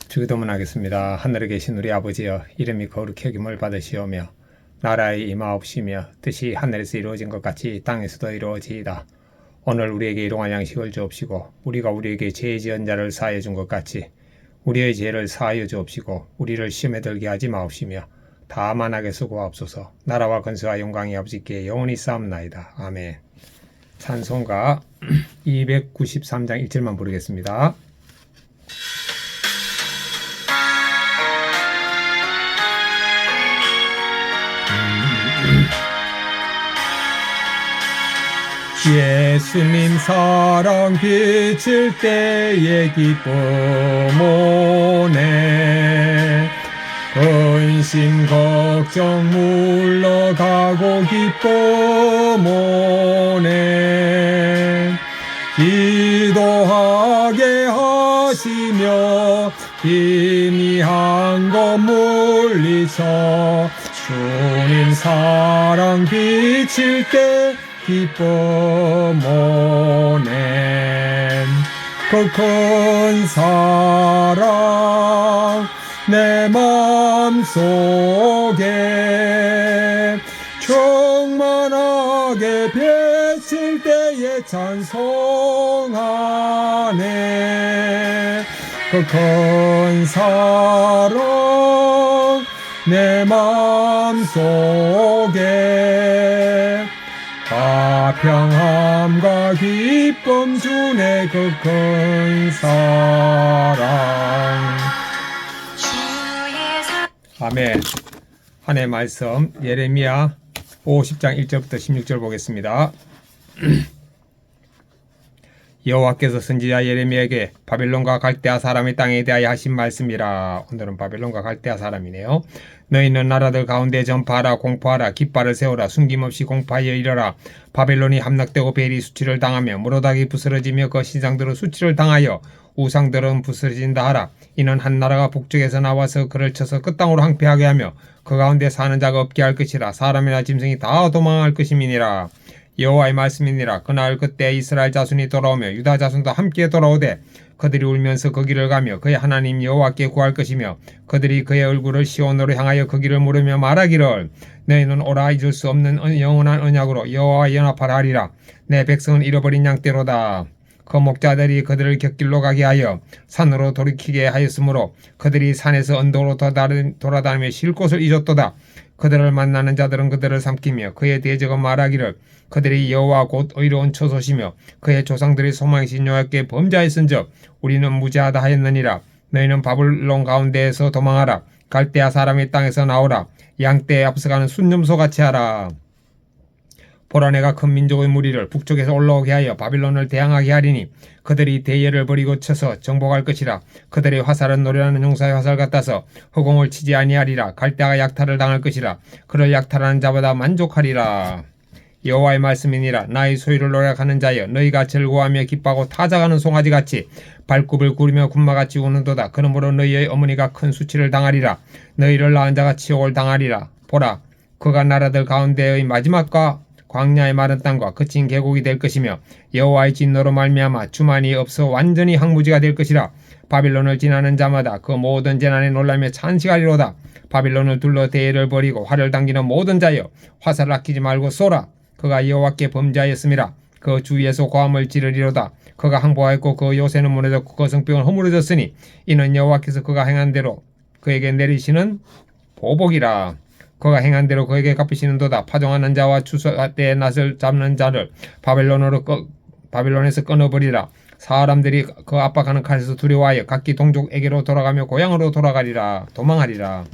주기도문하겠습니다. 하늘에 계신 우리 아버지여, 이름이 거룩히 여김을 받으시오며 나라의 임하옵시며 뜻이 하늘에서 이루어진 것 같이 땅에서도 이루어지이다. 오늘 우리에게 일용할 양식을 주옵시고 우리가 우리에게 죄 지은 자를 사하여 준 것 같이 우리의 죄를 사하여 주옵시고 우리를 시험에 들게 하지 마옵시며 다만 악에 수고하옵소서. 나라와 권세와 영광이 아버지께 영원히 쌓옵나이다. 아멘. 찬송가 293장 1절만 부르겠습니다. 예수님 사랑 비칠 때의 기쁨 오네. 근심 걱정 물러가고 기쁨 오네. 기도하게 하시며 희미한 것 물리쳐 주님 사랑 비칠 때 기쁨 오네. 그 큰 사랑 내 맘속에 충만하게 비칠 때에 찬송하네. 그 큰 사랑 내 맘속에 화평함과 기쁨 주네. 그 큰 사랑. 아멘. 한 해 말씀 예레미야 50장 1절부터 16절 보겠습니다. 여호와께서 선지자 예레미야에게 바벨론과 갈대아 사람의 땅에 대하여 하신 말씀이라. 오늘은 바벨론과 갈대아 사람이네요. 너희는 나라들 가운데 전파하라, 공포하라, 깃발을 세우라, 숨김없이 공파하여 이르라. 바벨론이 함락되고 베일이 수치를 당하며 무로닥이 부스러지며 그 신상들은 수치를 당하여 우상들은 부스러진다 하라. 이는 한 나라가 북쪽에서 나와서 그를 쳐서 끝땅으로 항폐하게 하며 그 가운데 사는 자가 없게 할 것이라. 사람이나 짐승이 다 도망할 것임이니라. 여호와의 말씀이니라. 그날 그때 이스라엘 자손이 돌아오며 유다 자손도 함께 돌아오되 그들이 울면서 그 길을 가며 그의 하나님 여호와께 구할 것이며 그들이 그의 얼굴을 시온으로 향하여 그 길을 물으며 말하기를 너희는 오라 잊을 수 없는 영원한 언약으로 여호와와 연합하라 하리라. 내 백성은 잃어버린 양떼로다. 그 목자들이 그들을 곁길로 가게 하여 산으로 돌이키게 하였으므로 그들이 산에서 언덕으로 돌아다니며 쉴 곳을 잊었도다. 그들을 만나는 자들은 그들을 삼키며 그의 대적은 말하기를 그들이 여호와 곧 의로운 처소시며 그의 조상들이 소망이신 여호와께 범죄하였은즉 우리는 무죄하다 하였느니라. 너희는 바벨론 가운데에서 도망하라. 갈대아 사람의 땅에서 나오라. 양떼에 앞서가는 순념소같이 하라. 보라, 내가 큰 민족의 무리를 북쪽에서 올라오게 하여 바빌론을 대항하게 하리니 그들이 대예를 버리고 쳐서 정복할 것이라. 그들의 화살은 노래하는 용사의 화살 같아서 허공을 치지 아니하리라. 갈대아가 약탈을 당할 것이라. 그를 약탈하는 자보다 만족하리라. 여호와의 말씀이니라. 나의 소유를 노력하는 자여, 너희가 즐거워하며 기뻐하고 타작하는 송아지같이 발굽을 구르며 군마같이 우는도다. 그러므로 너희의 어머니가 큰 수치를 당하리라. 너희를 낳은 자가 치욕을 당하리라. 보라, 그가 나라들 가운데의 마지막과 광야의 마른 땅과 거친 계곡이 될 것이며 여호와의 진노로 말미암아 주만이 없어 완전히 항무지가 될 것이라. 바빌론을 지나는 자마다 그 모든 재난에 놀라며 찬식하리로다. 바빌론을 둘러 대예를 벌이고 활을 당기는 모든 자여, 화살을 아끼지 말고 쏘라. 그가 여호와께 범죄하였음이라. 그 주위에서 고함을 지르리로다. 그가 항복하였고 그 요새는 무너졌고 그 성벽은 허물어졌으니 이는 여호와께서 그가 행한 대로 그에게 내리시는 보복이라. 그가 행한 대로 그에게 갚으시는도다. 파종하는 자와 추수 때에 낫을 잡는 자를 바벨론에서 끊어버리라. 사람들이 그 압박하는 칼에서 두려워하여 각기 동족에게로 돌아가며 고향으로 도망하리라.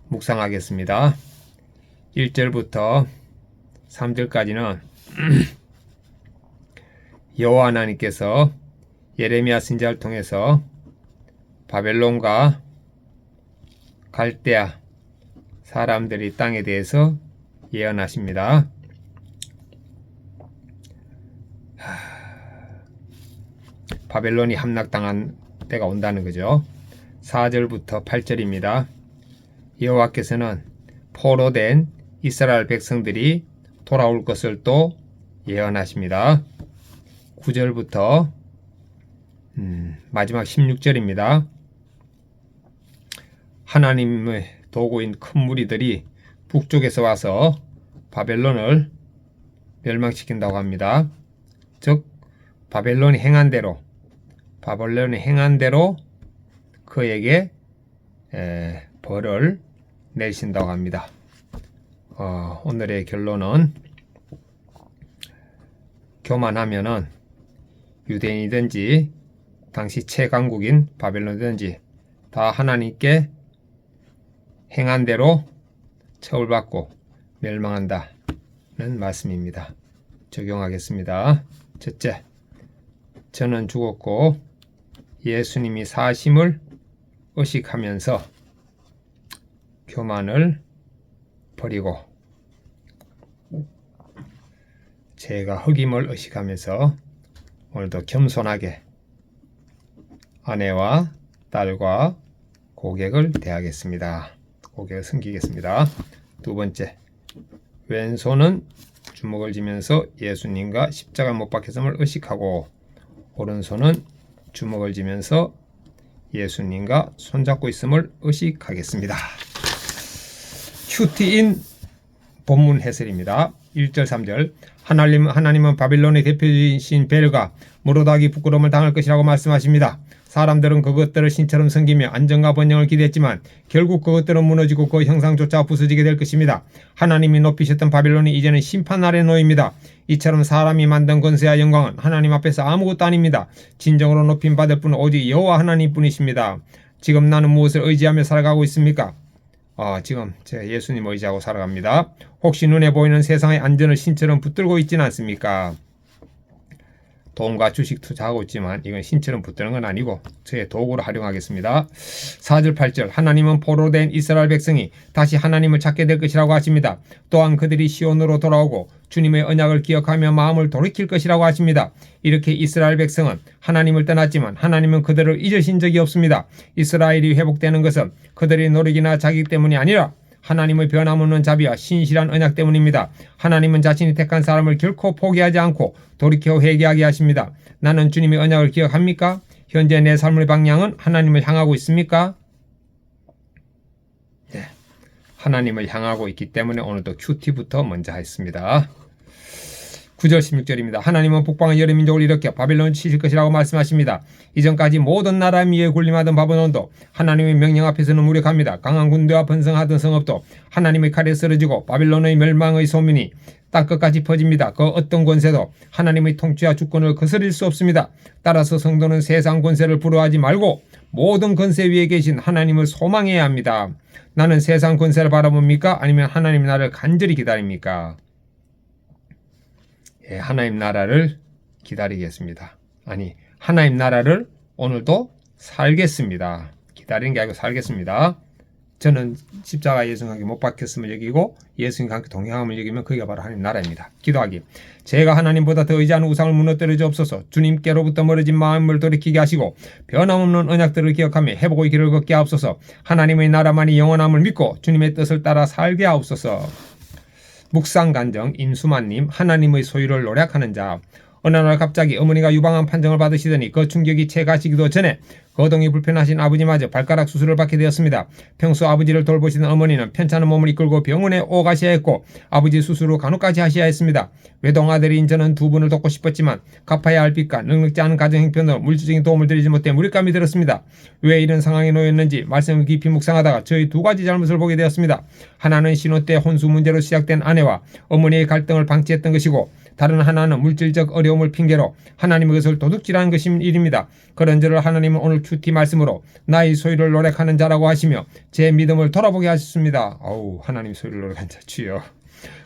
묵상하겠습니다. 1절부터 3절까지는 여호와 하나님께서 예레미야 선지자를 통해서 바벨론과 갈대아 사람들이 땅에 대해서 예언하십니다. 바벨론이 함락당한 때가 온다는 거죠. 4절부터 8절입니다. 여호와께서는 포로된 이스라엘 백성들이 돌아올 것을 또 예언하십니다. 9절부터 마지막 16절입니다. 하나님의 도구인 큰 무리들이 북쪽에서 와서 바벨론을 멸망시킨다고 합니다. 즉 바벨론이 행한 대로 그에게 벌을 내리신다고 합니다. 오늘의 결론은 교만하면은 유대인이든지 당시 최강국인 바벨론이든지 다 하나님께 행한 대로 처벌받고 멸망한다는 말씀입니다. 적용하겠습니다. 첫째, 저는 죽었고 예수님이 사심을 의식하면서 교만을 버리고 제가 흑임을 의식하면서 오늘도 겸손하게 아내와 딸과 고객을 대하겠습니다. 고객을 섬기겠습니다. 두 번째, 왼손은 주먹을 쥐면서 예수님과 십자가 못 박혔음을 의식하고 오른손은 주먹을 쥐면서 예수님과 손잡고 있음을 의식하겠습니다. 큐티인 본문 해설입니다. 1절 3절 하나님은 바빌론의 대표이신 벨과 무로닥이 부끄러움을 당할 것이라고 말씀하십니다. 사람들은 그것들을 신처럼 섬기며 안정과 번영을 기대했지만 결국 그것들은 무너지고 그 형상조차 부서지게 될 것입니다. 하나님이 높이셨던 바빌론이 이제는 심판 아래 놓입니다. 이처럼 사람이 만든 권세와 영광은 하나님 앞에서 아무것도 아닙니다. 진정으로 높임 받을 분은 오직 여호와 하나님뿐이십니다. 지금 나는 무엇을 의지하며 살아가고 있습니까? 지금 제가 예수님 의지하고 살아갑니다. 혹시 눈에 보이는 세상의 안전을 신처럼 붙들고 있지는 않습니까? 돈과 주식 투자하고 있지만 이건 신처럼 붙드는 건 아니고 저의 도구로 활용하겠습니다. 4절 8절 하나님은 포로된 이스라엘 백성이 다시 하나님을 찾게 될 것이라고 하십니다. 또한 그들이 시온으로 돌아오고 주님의 언약을 기억하며 마음을 돌이킬 것이라고 하십니다. 이렇게 이스라엘 백성은 하나님을 떠났지만 하나님은 그들을 잊으신 적이 없습니다. 이스라엘이 회복되는 것은 그들의 노력이나 자기 때문이 아니라 하나님의 변함없는 자비와 신실한 언약 때문입니다. 하나님은 자신이 택한 사람을 결코 포기하지 않고 돌이켜 회개하게 하십니다. 나는 주님의 언약을 기억합니까? 현재 내 삶의 방향은 하나님을 향하고 있습니까? 네, 하나님을 향하고 있기 때문에 오늘도 큐티부터 먼저 했습니다. 9절 16절입니다. 하나님은 북방의 여러 민족을 일으켜 바벨론을 치실 것이라고 말씀하십니다. 이전까지 모든 나라 위에 군림하던 바벨론도 하나님의 명령 앞에서는 무력합니다. 강한 군대와 번성하던 성읍도 하나님의 칼에 쓰러지고 바벨론의 멸망의 소문이 땅끝까지 퍼집니다. 그 어떤 권세도 하나님의 통치와 주권을 거스릴 수 없습니다. 따라서 성도는 세상 권세를 부러워하지 말고 모든 권세 위에 계신 하나님을 소망해야 합니다. 나는 세상 권세를 바라봅니까? 아니면 하나님 나라를 간절히 기다립니까? 하나님 나라를 기다리겠습니다. 아니, 하나님 나라를 오늘도 살겠습니다. 기다리는 게 아니고 살겠습니다. 저는 십자가 예수님과 함께 못 박혔음을 여기고 예수님과 함께 동행함을 여기면 그게 바로 하나님 나라입니다. 기도하기. 제가 하나님보다 더 의지하는 우상을 무너뜨려 주옵소서. 주님께로부터 멀어진 마음을 돌이키게 하시고 변함없는 언약들을 기억하며 회복의 길을 걷게 하옵소서. 하나님의 나라만이 영원함을 믿고 주님의 뜻을 따라 살게 하옵소서. 묵상간정 임수만님 하나님의 소유를 노력하는 자. 어느 날 갑자기 어머니가 유방암 판정을 받으시더니 그 충격이 채 가시기도 전에 거동이 불편하신 아버지마저 발가락 수술을 받게 되었습니다. 평소 아버지를 돌보시던 어머니는 편찮은 몸을 이끌고 병원에 오가셔야 했고 아버지 수술 후 간호까지 하셔야 했습니다. 외동아들인 저는 두 분을 돕고 싶었지만 갚아야 할 빚과 넉넉지 않은 가정형편으로 물질적인 도움을 드리지 못해 무력감이 들었습니다. 왜 이런 상황에 놓였는지 말씀을 깊이 묵상하다가 저희 두 가지 잘못을 보게 되었습니다. 하나는 신혼 때 혼수 문제로 시작된 아내와 어머니의 갈등을 방치했던 것이고 다른 하나는 물질적 어려움을 핑계로 하나님의 것을 도둑질하는 것인 일입니다. 그런 저를 하나님은 오늘 큐티 말씀으로 나의 소유를 노력하는 자라고 하시며 제 믿음을 돌아보게 하셨습니다. 하나님 소유를 노력한 자 주여.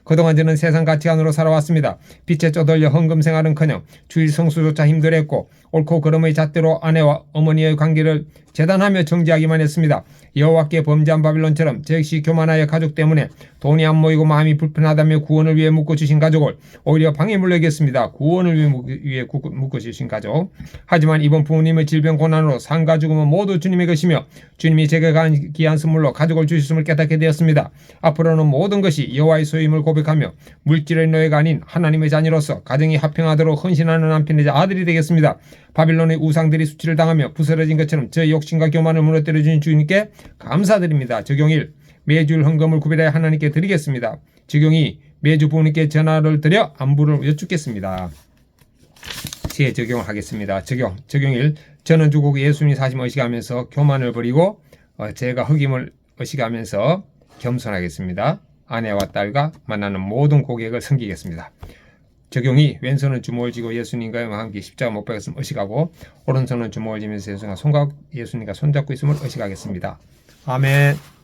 그동안 저는 세상 가치관으로 살아왔습니다. 빛에 쪼들려 헌금 생활은커녕 주일 성수조차 힘들었고 옳고 그름의 잣대로 아내와 어머니의 관계를 재단하며 정지하기만 했습니다. 여호와께 범죄한 바빌론처럼 제 역시 교만하여 가족 때문에 돈이 안 모이고 마음이 불편하다며 구원을 위해 묶어주신 가족을 오히려 방해물로 여겼습니다. 구원을 위해 묶어주신 가족. 하지만 이번 부모님의 질병 고난으로 상가 죽음은 모두 주님의 것이며 주님이 제게 간 귀한 선물로 가족을 주셨음을 깨닫게 되었습니다. 앞으로는 모든 것이 여호와의 소임을 고백하며 물질의 노예가 아닌 하나님의 자녀로서 가정이 화평하도록 헌신하는 남편이자 아들이 되겠습니다. 바빌론의 우상들이 수치를 당하며 부스러진 것처럼 저 욕심과 교만을 무너뜨려 주신 주님께 감사드립니다. 적용일 매주일 헌금을 구별하여 하나님께 드리겠습니다. 적용이 매주 부모님께 전화를 드려 안부를 여쭙겠습니다. 제 적용을 하겠습니다. 적용일 저는 주고 예수님이 사심을 의식하면서 교만을 버리고 제가 흑임을 의식하면서 겸손하겠습니다. 아내와 딸과 만나는 모든 고객을 섬기겠습니다. 적용이 왼손은 주먹을 쥐고 예수님과 함께 십자가 못 박았음을 의식하고 오른손은 주먹을 쥐면서 예수님과 손잡고 있음을 의식하겠습니다. 아멘.